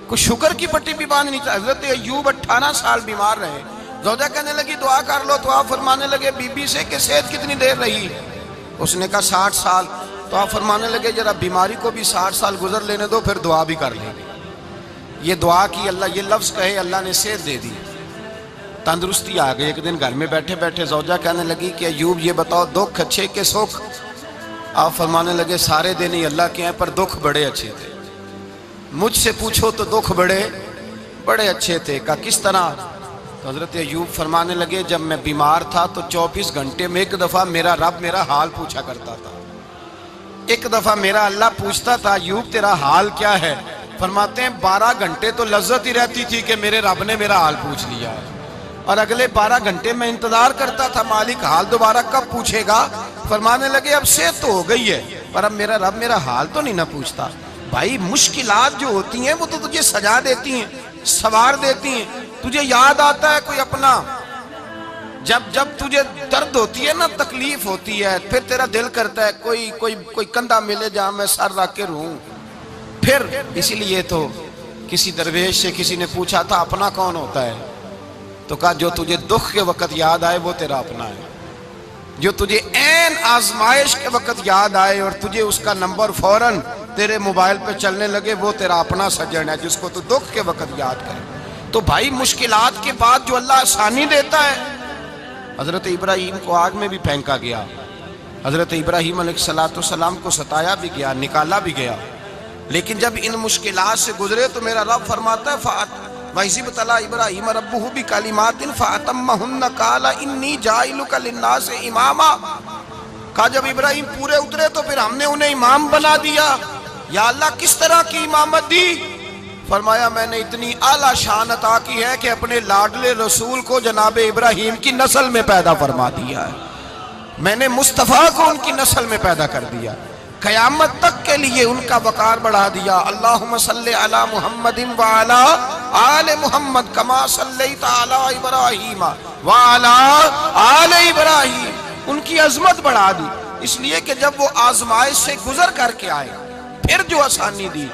کوئی شکر کی پٹی بھی باندھ نہیں چاہتا. حضرت ایوب 18 سال بیمار رہے. زوجہ کہنے لگی دعا کر لو تو آپ فرمانے لگے بی بی سے کہ صحت کتنی دیر رہی؟ اس نے کہا 60 سال. تو آپ فرمانے لگے ذرا بیماری کو بھی 60 سال گزر لینے دو پھر دعا بھی کر لیں گے. یہ دعا کی اللہ، یہ لفظ کہے اللہ نے صحت دے دی، تندرستی آ گئی. ایک دن گھر میں بیٹھے بیٹھے زوجہ کہنے لگی کہ ایوب یہ بتاؤ دکھ اچھے کہ سکھ؟ آپ فرمانے لگے سارے دن ہی اللہ کے ہیں پر دکھ بڑے اچھے تھے. مجھ سے پوچھو تو دکھ بڑے اچھے تھے. کہا کس طرح؟ تو حضرت ایوب فرمانے لگے جب میں بیمار تھا تو 24 گھنٹے میں ایک دفعہ میرا رب میرا حال پوچھا کرتا تھا. ایک دفعہ میرا اللہ پوچھتا تھا ایوب تیرا حال کیا ہے؟ فرماتے ہیں 12 گھنٹے تو لذت ہی رہتی تھی کہ میرے رب نے میرا حال پوچھ لیا ہے، اور اگلے 12 گھنٹے میں انتظار کرتا تھا مالک حال دوبارہ کب پوچھے گا. فرمانے لگے اب صحت تو ہو گئی ہے پر اب میرا رب میرا حال تو نہیں نہ پوچھتا. بھائی مشکلات جو ہوتی ہیں وہ تو تجھے سجا دیتی ہیں، سوار دیتی ہیں. تجھے یاد آتا ہے کوئی اپنا، جب تجھے درد ہوتی ہے نا، تکلیف ہوتی ہے، پھر تیرا دل کرتا ہے کوئی کندھا ملے جہاں میں سر رکھ کے رہوں. پھر اسی لیے تو کسی درویش سے کسی نے پوچھا تھا اپنا کون ہوتا ہے؟ تو کہا جو تجھے دکھ کے وقت یاد آئے وہ تیرا اپنا ہے. جو تجھے عین آزمائش کے وقت یاد آئے اور تجھے اس کا نمبر فوراً تیرے موبائل پہ چلنے لگے وہ تیرا اپنا سجن ہے جس کو تو دکھ کے وقت یاد کرے. تو بھائی مشکلات کے بعد جو اللہ آسانی دیتا ہے. حضرت ابراہیم کو آگ میں بھی پھینکا گیا، حضرت ابراہیم علیہ السلام کو ستایا بھی گیا، نکالا بھی گیا، لیکن جب ان مشکلات سے گزرے تو میرا رب فرماتا ہے وَإِذِ ابْتَلَىٰ إِبْرَاهِيمَ رَبُّهُ بِكَلِمَاتٍ فَأَتَمَّهُنَّ قَالَ إِنِّي جَاعِلُكَ لِلنَّاسِ إِمَامًا. کہا جب ابراہیم پورے اترے تو پھر ہم نے انہیں امام بنا دیا. یا اللہ کس طرح کی امامت دی؟ فرمایا میں نے اتنی اعلیٰ شان عطا کی ہے کہ اپنے لاڈلے رسول کو جناب ابراہیم کی نسل میں پیدا فرما دیا ہے. میں نے مصطفیٰ کو ان کی نسل میں پیدا کر دیا، قیامت تک کے لیے ان کا وقار بڑھا دیا. اللہم صلی علی محمد وعلی آل محمد کما صلیت علی ابراہیم وعلی آل ابراہیم. ان کی عظمت بڑھا دی اس لیے کہ جب وہ آزمائش سے گزر کر کے آئے پھر جو آسانی دی.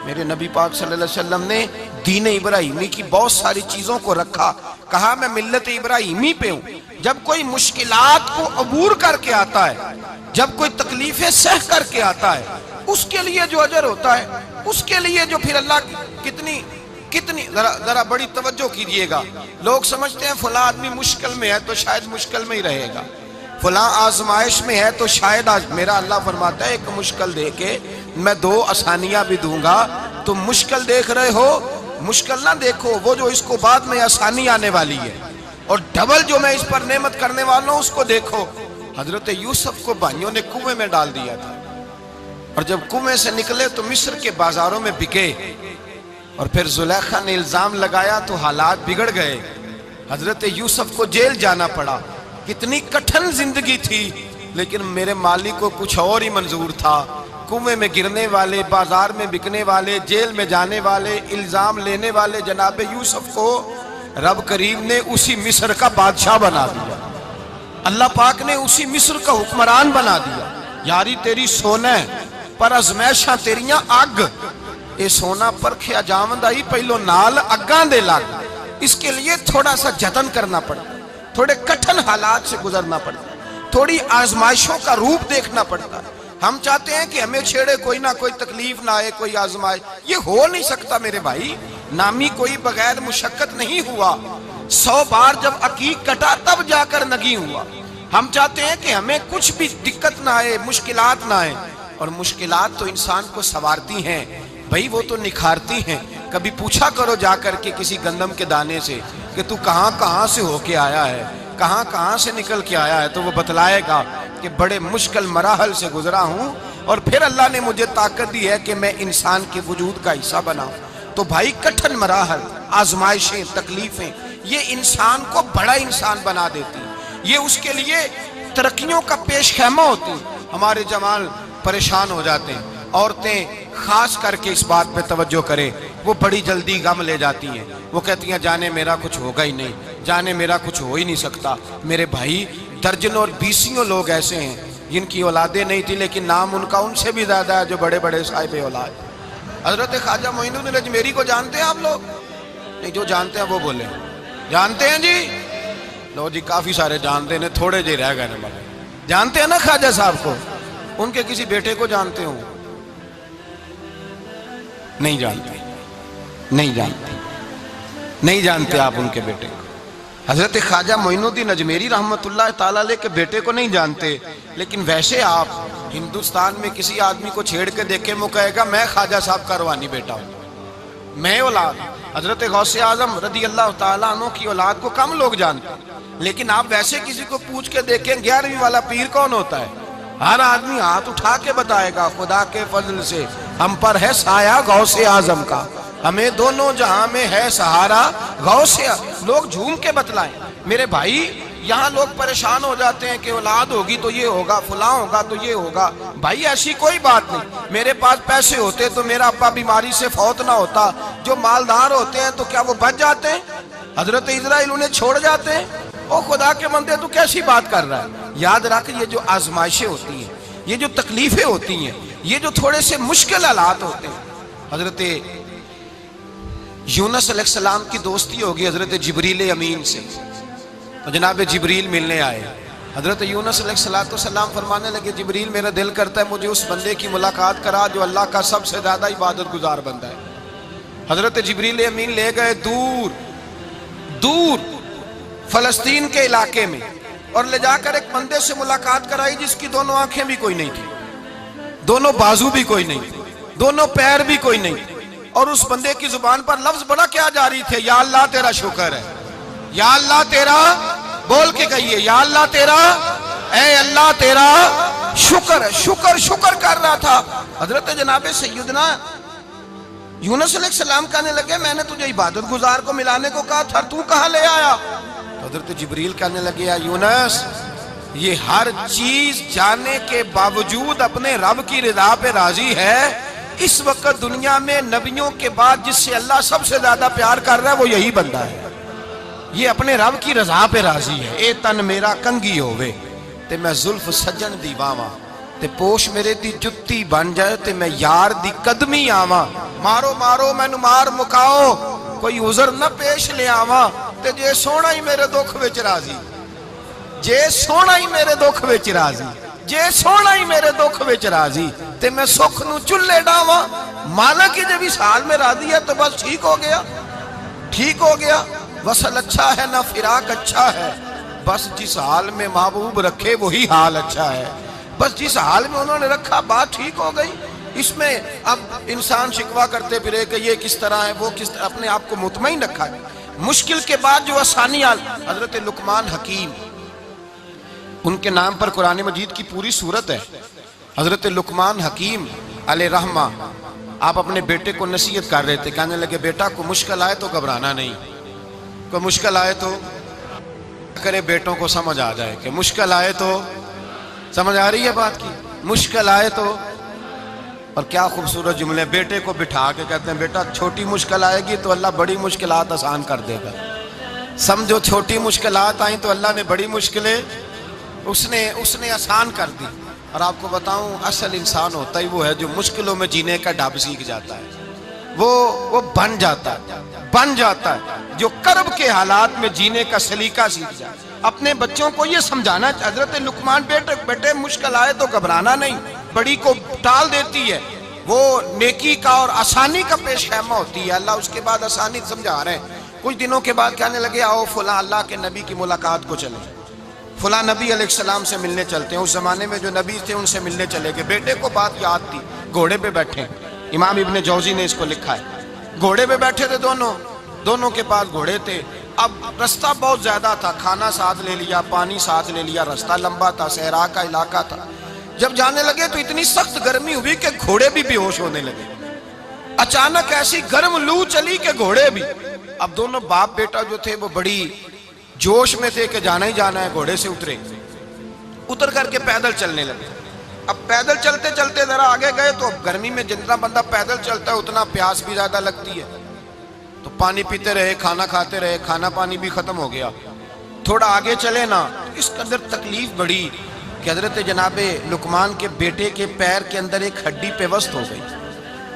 میرے نبی پاک صلی اللہ علیہ وسلم نے دین ابراہیمی کی بہت ساری چیزوں کو رکھا. کہا میں ملت ابراہیمی پہ ہوں. جب کوئی مشکلات کو عبور کر کے آتا ہے، جب کوئی تکلیفیں سہ کر کے آتا ہے، اس کے لیے جو اجر ہوتا ہے، اس کے لیے جو پھر اللہ کتنی ذرا بڑی توجہ کیجئے گا. لوگ سمجھتے ہیں فلاں آدمی مشکل میں ہے تو شاید مشکل میں ہی رہے گا، فلاں آزمائش میں ہے تو شاید میرا اللہ فرماتا ہے ایک مشکل دے کے میں 2 آسانیاں بھی دوں گا. تم مشکل دیکھ رہے ہو، مشکل نہ دیکھو، وہ جو اس کو بعد میں آسانی آنے والی ہے، اور ڈبل جو میں اس پر نعمت کرنے والا ہوں اس کو دیکھو. حضرت یوسف کو بھائیوں نے کنویں میں ڈال دیا تھا، اور جب کنویں سے نکلے تو مصر کے بازاروں میں بکے، اور پھر زلیخا نے الزام لگایا تو حالات بگڑ گئے. حضرت یوسف کو جیل جانا پڑا. کتنی کٹھن زندگی تھی، لیکن میرے مالک کو کچھ اور ہی منظور تھا. کنویں میں گرنے والے، بازار میں بکنے والے، جیل میں جانے والے، الزام لینے والے جناب یوسف کو رب کریم نے اسی مصر کا بادشاہ بنا دیا. اللہ پاک نے اسی مصر کا حکمران بنا دیا. یاری تیری سونا ہے پر ازمیشاں تیریاں اگ. اے سونا پرکھیا جاوندہ ہی پہلو نال اگاں دے لگ. اس کے لیے تھوڑا سا جتن کرنا پڑتا، تھوڑے کٹھن حالات سے گزرنا پڑتا، تھوڑی آزمائشوں کا روپ دیکھنا پڑتا. ہم چاہتے ہیں کہ ہمیں چھیڑے کوئی نہ کوئی تکلیف نہ آئے، کوئی آزمائش. یہ ہو نہیں سکتا میرے بھائی. نامی کوئی بغیر مشقت نہیں ہوا. 100 بار جب عقیق کٹا تب جا کر نگی ہوا. ہم چاہتے ہیں کہ ہمیں کچھ بھی دقت نہ آئے، مشکلات نہ آئے. اور مشکلات تو انسان کو سنوارتی ہیں بھائی، وہ تو نکھارتی ہیں. کبھی پوچھا کرو جا کر کے کسی گندم کے دانے سے کہ تو کہاں سے ہو کے آیا ہے، کہاں سے نکل کے آیا ہے، تو وہ بتلائے گا کہ بڑے مشکل مراحل سے گزرا ہوں اور پھر اللہ نے مجھے طاقت دی ہے کہ میں انسان کے وجود کا حصہ بناؤں. تو بھائی کٹھن مراحل، آزمائشیں، تکلیفیں یہ انسان کو بڑا انسان بنا دیتی ہیں. یہ اس کے لیے ترقیوں کا پیش خیمہ ہوتی ہیں. ہمارے جوان پریشان ہو جاتے ہیں. عورتیں خاص کر کے اس بات پہ توجہ کریں، وہ بڑی جلدی غم لے جاتی ہیں. وہ کہتی ہیں جانے میرا کچھ ہوگا ہی نہیں، جانے میرا کچھ ہو ہی نہیں سکتا. میرے بھائی درجنوں اور بیسیوں لوگ ایسے ہیں جن کی اولادیں نہیں تھی لیکن نام ان کا ان سے بھی زیادہ ہے جو بڑے بڑے صاحب اولاد. حضرت خواجہ معین الدین اجمیری کو جانتے ہیں آپ لوگ؟ نہیں، جو جانتے ہیں وہ بولیں۔ جانتے ہیں جی؟ لو جی، کافی سارے جانتے ہیں، تھوڑے جی رہ گئے نا مگر جانتے ہیں نا خواجہ صاحب کو؟ ان کے کسی بیٹے کو جانتے ہوں؟ نہیں جانتے، نہیں جانتے، نہیں جانتے آپ ان کے بیٹے کو۔ حضرت خواجہ معین الدین اجمیری رحمت اللہ تعالیٰ علیہ کے بیٹے کو نہیں جانتے، لیکن ویسے آپ ہندوستان میں کسی آدمی کو چھیڑ کے دیکھیں، وہ کہے گا میں خواجہ صاحب کا روحانی بیٹا ہوں، میں اولاد۔ حضرت غوث اعظم رضی اللہ تعالیٰ عنہ کی اولاد کو کم لوگ جانتے ہیں، لیکن آپ ویسے کسی کو پوچھ کے دیکھیں 11ویں والا پیر کون ہوتا ہے، ہر آدمی ہاتھ اٹھا کے بتائے گا خدا کے فضل سے ہم پر ہے سایہ غوث اعظم کا، ہمیں دونوں جہاں میں ہے سہارا غوث۔ لوگ جھوم کے بتلائیں میرے بھائی، یہاں لوگ پریشان ہو جاتے ہیں کہ اولاد ہوگی تو یہ ہوگا، فلاں ہوگا تو یہ ہوگا۔ بھائی ایسی کوئی بات نہیں، میرے پاس پیسے ہوتے تو میرا ابا بیماری سے فوت نہ ہوتا۔ جو مالدار ہوتے ہیں تو کیا وہ بچ جاتے ہیں؟ حضرت اسرائیل انہیں چھوڑ جاتے ہیں؟ او خدا کے بندے تو کیسی بات کر رہا ہے؟ یاد رکھ، یہ جو آزمائشیں ہوتی ہیں، یہ جو تکلیفیں ہوتی ہیں، یہ جو تھوڑے سے مشکل حالات ہوتے ہیں۔ حضرت یونس علیہ السلام کی دوستی ہوگی حضرت جبریل امین سے، تو جناب جبریل ملنے آئے۔ حضرت یونس علیہ السلام فرمانے لگے جبریل میرا دل کرتا ہے مجھے اس بندے کی ملاقات کرا جو اللہ کا سب سے زیادہ عبادت گزار بندہ ہے۔ حضرت جبریل امین لے گئے دور دور فلسطین کے علاقے میں، اور لے جا کر ایک بندے سے ملاقات کرائی جس کی دونوں آنکھیں بھی کوئی نہیں تھی، دونوں بازو بھی کوئی نہیں تھی، دونوں پیر بھی کوئی نہیں تھی، اور اس بندے کی زبان پر لفظ بڑا کیا جاری تھے، یا اللہ تیرا شکر ہے، یا اللہ تیرا، بول کے کہیے یا اللہ تیرا، اے اللہ تیرا شکر ہے۔ شکر شکر کر رہا تھا۔ حضرت جناب سیدنا یونس علیہ السلام کہنے لگے میں نے تجھے عبادت گزار کو ملانے کو کہا تھا، تو کہاں لے آیا؟ حضرت جبریل کہنے لگے یا یونس، یہ ہر چیز جانے کے باوجود اپنے رب کی رضا پہ راضی ہے۔ اس وقت دنیا میں نبیوں کے بعد جس سے اللہ سب سے زیادہ پیار کر رہا ہے وہ یہی بندہ ہے، یہ اپنے رب کی رضا پہ راضی ہے۔ اے تن میرا کنگی ہووے تے میں زلف سجن دی واواں، تے پوش میرے دی جتی بن جائے تے میں یار دی قدمی آواں۔ مارو مارو مینو مار مکاؤ، کوئی عذر نہ پیش لے آواں، تے جے سونا ہی میرے دکھ وچ راضی، جے سونا ہی میرے دکھ وچ راضی، جے سونا ہی میرے دکھ وچ راضی، تے میں سکھ نو چلے ڈاواں۔ مالک ہی جب اس حال میں راضی ہے تو بس ٹھیک ہو گیا، ٹھیک ہو گیا۔ وصل اچھا ہے نہ فراق اچھا ہے، بس جس حال میں محبوب رکھے وہی حال اچھا ہے۔ بس جس حال میں انہوں نے رکھا بات ٹھیک ہو گئی۔ اس میں اب انسان شکوہ کرتے پھرے کہ یہ کس طرح ہے وہ کس طرح، اپنے آپ کو مطمئن رکھا ہے۔ مشکل کے بعد جو آسانی حضرت لقمان حکیم، ان کے نام پر قرآن مجید کی پوری سورت ہے۔ حضرت لقمان حکیم علیہ رحمہ آپ اپنے بیٹے کو نصیحت کر رہے تھے، کہنے لگے بیٹا کو مشکل آئے تو گھبرانا نہیں، کوئی مشکل آئے تو کرے بیٹوں کو سمجھ آ جائے کہ مشکل آئے تو، سمجھ آ رہی ہے بات کی، مشکل آئے تو۔ اور کیا خوبصورت جملے، بیٹے کو بٹھا کے کہتے ہیں بیٹا چھوٹی مشکل آئے گی تو اللہ بڑی مشکلات آسان کر دے گا، سمجھو چھوٹی مشکلات آئیں تو اللہ نے بڑی مشکلیں اس نے آسان کر دی۔ اور آپ کو بتاؤں اصل انسان ہوتا ہی وہ ہے جو مشکلوں میں جینے کا ڈھب سیکھ جاتا ہے، وہ بن جاتا ہے جو کرب کے حالات میں جینے کا سلیقہ سیکھ جائے۔ اپنے بچوں کو یہ سمجھانا، حضرت لقمان بیٹے مشکل آئے تو گھبرانا نہیں، بڑی کو ٹال دیتی ہے، وہ نیکی کا اور آسانی کا پیش خیمہ ہوتی ہے۔ اللہ اس کے بعد آسانی سمجھا رہے ہیں۔ کچھ دنوں کے بعد کہنے لگے آؤ فلاں اللہ کے نبی کی ملاقات کو چلیں، فلاں نبی علیہ السلام سے ملنے چلتے ہیں۔ اس زمانے میں جو نبی تھے ان سے ملنے چلے گئے۔ بیٹے کو بات یاد تھی، گھوڑے پہ بیٹھے، امام ابن جوزی نے اس کو لکھا ہے، گھوڑے پہ بیٹھے تھے دونوں کے پاس گھوڑے تھے۔ اب رستہ بہت زیادہ تھا، کھانا ساتھ لے لیا، پانی ساتھ لے لیا، رستہ لمبا تھا، صحرا کا علاقہ تھا۔ جب جانے لگے تو اتنی سخت گرمی ہوئی کہ گھوڑے بھی بے ہوش ہونے لگے، اچانک ایسی گرم لو چلی کہ گھوڑے بھی۔ اب دونوں باپ بیٹا جو تھے وہ بڑی جوش میں تھے کہ جانا ہی جانا ہے، گھوڑے سے اتر کر کے پیدل چلنے لگے۔ اب پیدل چلتے چلتے ذرا آگے گئے تو اب گرمی میں جتنا بندہ پیدل چلتا ہے اتنا پیاس بھی زیادہ لگتی ہے، تو پانی پیتے رہے، کھانا کھاتے رہے، کھانا پانی بھی ختم ہو گیا۔ تھوڑا آگے چلے نا، اس قدر تکلیف بڑھی کہ حضرت جناب لقمان کے بیٹے کے پیر کے اندر ایک ہڈی پیوست ہو گئی۔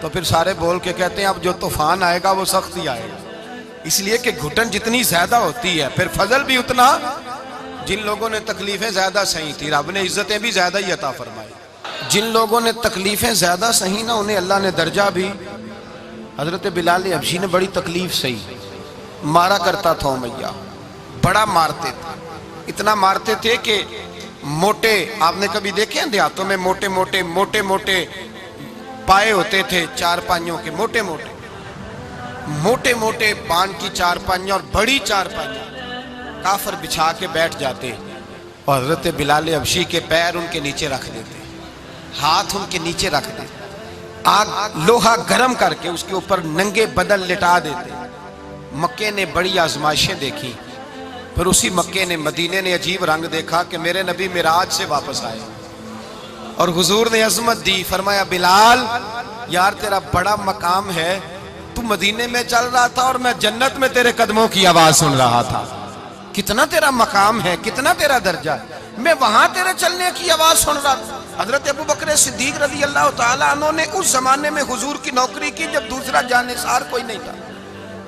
تو پھر سارے بول کے کہتے ہیں اب جو طوفان آئے گا وہ سخت ہی آئے گا، اس لیے کہ گھٹن جتنی زیادہ ہوتی ہے پھر فضل بھی اتنا۔ جن لوگوں نے تکلیفیں زیادہ سہی تھی رب نے عزتیں بھی زیادہ ہی عطا فرمائی، جن لوگوں نے تکلیفیں زیادہ سہی نا انہیں اللہ نے درجہ بھی۔ حضرت بلال حبشی نے بڑی تکلیف سہی، مارا کرتا تھا امیہ، بڑا مارتے تھے، اتنا مارتے تھے کہ موٹے، آپ نے کبھی دیکھے ہیں دیہاتوں میں موٹے موٹے پائے ہوتے تھے چار پائیوں کے، موٹے موٹے پان کی چار پائیاں اور بڑی چار پائیاں کافر بچھا کے بیٹھ جاتے اور حضرت بلال حبشی کے پیر ان کے نیچے رکھ دیتے، ہاتھ ان کے نیچے رکھ دیتے، آگ لوہا گرم کر کے اس کے اوپر ننگے بدن لٹا دیتے۔ مکے نے بڑی آزمائشیں دیکھی، پھر اسی مکے نے مدینے نے عجیب رنگ دیکھا کہ میرے نبی معراج سے واپس آئے اور حضور نے عظمت دی، فرمایا بلال یار تیرا بڑا مقام ہے، تو مدینے میں چل رہا تھا اور میں جنت میں تیرے قدموں کی آواز سن رہا تھا، کتنا تیرا مقام ہے، کتنا تیرا درجہ ہے، میں وہاں تیرے چلنے کی آواز سن رہا تھا۔ حضرت ابو بکر صدیق رضی اللہ تعالیٰ عنہ نے اس زمانے میں حضور کی نوکری کی جب دوسرا جانثار کوئی نہیں تھا،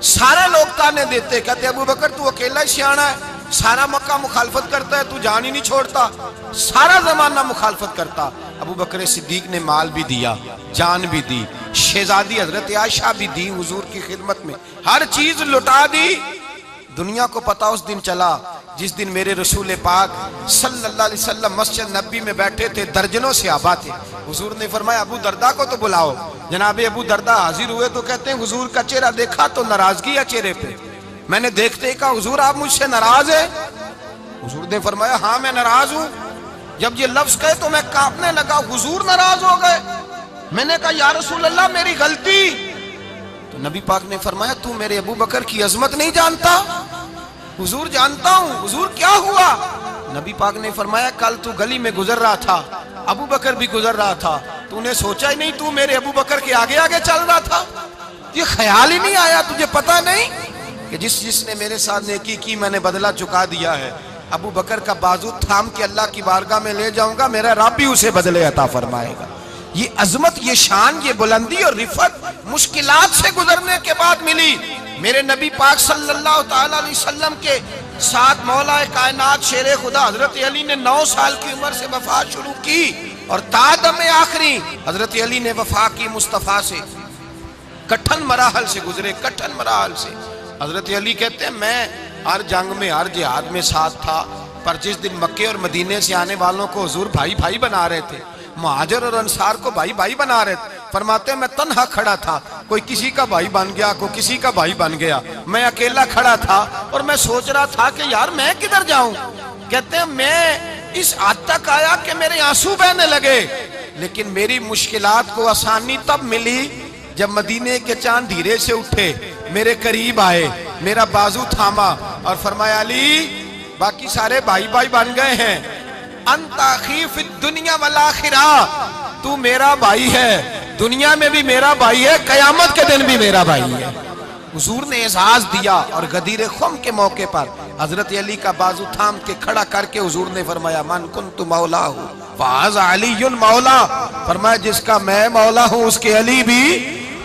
سارے لوگ تانے دیتے، کہتے ابو بکر تو اکیلا ہی سیاںا ہے، سارا مکہ مخالفت کرتا ہے، تو جان ہی نہیں چھوڑتا، سارا زمانہ مخالفت کرتا۔ ابو بکر صدیق نے مال بھی دیا، جان بھی دی، شہزادی حضرت عائشہ بھی دی حضور کی خدمت میں، ہر چیز لٹا دی۔ دنیا کو پتا اس دن چلا جس دن میرے رسول پاک صلی اللہ علیہ وسلم مسجد نبی میں بیٹھے تھے، درجنوں صحابہ تھے، حضور نے فرمایا ابو دردہ کو تو بلاؤ۔ جناب ابو دردہ حاضر ہوئے تو کہتے ہیں حضور کا چہرہ دیکھا تو ناراضگی ہے چہرے پہ، میں نے دیکھتے ہی کہا حضور آپ مجھ سے ناراض ہیں؟ حضور نے فرمایا ہاں میں ناراض ہوں۔ جب یہ لفظ کہے تو میں کانپنے لگا، حضور ناراض ہو گئے؟ میں نے کہا یا رسول اللہ میری غلطی۔ تو نبی پاک نے فرمایا تو میرے ابو بکر کی عظمت نہیں جانتا؟ حضور جانتا ہوں۔ حضور کیا ہوا؟ نبی پاک نے فرمایا کل تو گلی میں گزر رہا تھا، ابو بکر بھی گزر رہا تھا، تو نے سوچا ہی نہیں تو میرے ابو بکر کے آگے آگے چل رہا تھا، یہ خیال ہی نہیں آیا، تجھے پتا نہیں کہ جس نے میرے ساتھ نیکی کی میں نے بدلہ چکا دیا ہے، ابو بکر کا بازو تھام کے اللہ کی بارگاہ میں لے جاؤں گا، میرا رب بھی اسے بدلے عطا فرمائے گا۔ یہ عظمت، یہ شان، یہ بلندی اور رفعت مشکلات سے گزرنے کے بعد ملی۔ میرے نبی پاک صلی اللہ تعالیٰ علیہ وسلم کے ساتھ مولا کائنات شیر خدا حضرت علی نے 9 سال کی عمر سے وفات شروع کی اور تا دم آخری حضرت علی نے وفا کی مصطفیٰ سے، کٹھن مراحل سے گزرے، کٹھن مراحل سے۔ حضرت علی کہتے ہیں میں ہر جنگ میں ہر جہاد میں ساتھ تھا، پر جس دن مکے اور مدینے سے آنے والوں کو حضور بھائی بھائی بنا رہے تھے، مہاجر اور انصار کو بھائی بھائی بنا رہے تھے، فرماتے ہیں میں تنہا کھڑا تھا، کوئی کسی کا بھائی بن گیا، کوئی کسی کا بھائی بن گیا، میں اکیلا کھڑا تھا اور میں سوچ رہا تھا کہ یار میں کدھر جاؤں۔ کہتے ہیں میں اس حد تک آیا کہ میرے آنسو بہنے لگے، لیکن میری مشکلات کو آسانی تب ملی جب مدینے کے چاند دھیرے سے اٹھے، میرے قریب آئے، میرا بازو تھاما اور فرمایا علی باقی سارے بھائی بھائی بن گئے ہیں، انت اخی فی الدنیا والآخرہ، تو میرا بھائی ہے، دنیا میں بھی میرا بھائی ہے، قیامت کے دن بھی میرا بھائی ہے۔ حضور نے اعزاز دیا اور غدیر خم کے موقع پر حضرت علی کا بازو تھام کے کھڑا کر کے حضور نے فرمایا من کنت مولا ہوں فہذا علی مولا، فرمایا جس کا میں مولا ہوں اس کے علی بھی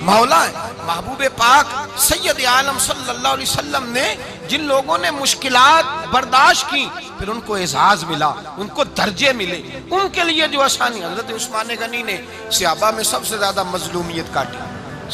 مولا ہے۔ محبوب پاک سید عالم صلی اللہ علیہ وسلم نے جن لوگوں نے مشکلات برداشت کی پھر ان کو اعزاز ملا، ان کو درجے ملے، ان کے لیے جو آسانی۔ حضرت عثمان غنی نے صحابہ میں سب سے زیادہ مظلومیت کاٹی،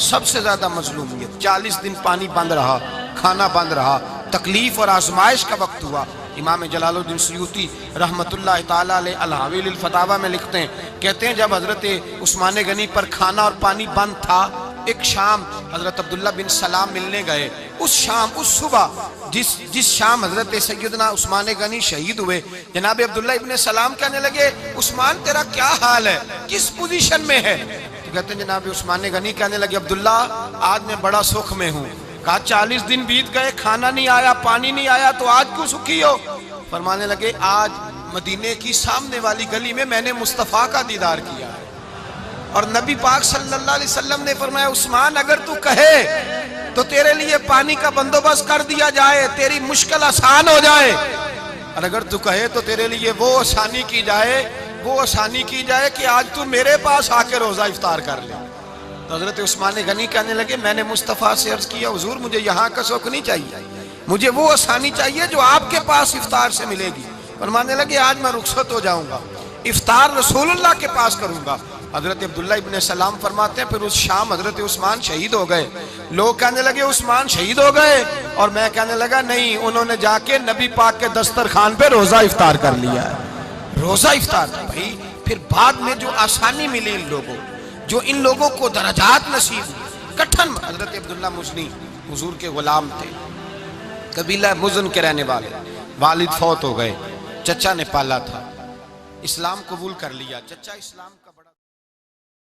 سب سے زیادہ مظلومیت، 40 دن پانی بند رہا، کھانا بند رہا، تکلیف اور آزمائش کا وقت ہوا۔ امام جلال الدین سیوطی رحمت اللہ تعالیٰ علیہ الحاوی للفتاوی میں لکھتے ہیں، کہتے ہیں جب حضرت عثمان غنی پر کھانا اور پانی بند تھا، ایک شام حضرت عبداللہ بن سلام ملنے گئے، اس شام، اس صبح جس شام حضرت سیدنا عثمان غنی شہید ہوئے، جناب عبداللہ ابن سلام کہنے لگے عثمان تیرا کیا حال ہے، کس پوزیشن میں ہے؟ تو کہتے ہیں جناب عثمان غنی کہنے لگے عبداللہ آج میں بڑا سکھ میں ہوں۔ کہا 40 دن بیت گئے، کھانا نہیں آیا، پانی نہیں آیا، تو آج کیوں سکھی ہو؟ فرمانے لگے آج مدینے کی سامنے والی گلی میں نے مصطفیٰ کا دیدار کیا ہے، اور نبی پاک صلی اللہ علیہ وسلم نے فرمایا عثمان اگر تو کہے تو تیرے لیے پانی کا بندوبست کر دیا جائے، تیری مشکل آسان ہو جائے، اور اگر تو کہے تو تیرے لیے وہ آسانی کی جائے کہ آج تو میرے پاس آ کے روزہ افطار کر لے۔ تو حضرت عثمان غنی کہنے لگے میں نے مصطفیٰ سے عرض کیا حضور مجھے یہاں کا سوکھ نہیں چاہیے، مجھے وہ آسانی چاہیے جو آپ کے پاس افطار سے ملے گی۔ فرمانے لگے آج میں رخصت ہو جاؤں گا، افطار رسول اللہ کے پاس کروں گا۔ حضرت عبداللہ ابن سلام فرماتے ہیں پھر اس شام حضرت عثمان شہید ہو گئے۔ لوگ کہنے لگے عثمان شہید ہو گئے، اور میں کہنے لگا نہیں، انہوں نے جا کے نبی پاک کے دسترخوان پہ روزہ افطار کر لیا ہے۔ روزہ افطار بھائی، پھر بعد میں جو آسانی ملی ان لوگوں، جو ان لوگوں کو درجات نصیب ہوئی، کٹھن۔ حضرت عبداللہ مزنی حضور کے غلام تھے، قبیلہ مزن کے رہنے والے، والد فوت ہو گئے، چچا نے پالا تھا، اسلام قبول کر لیا، چچا اسلام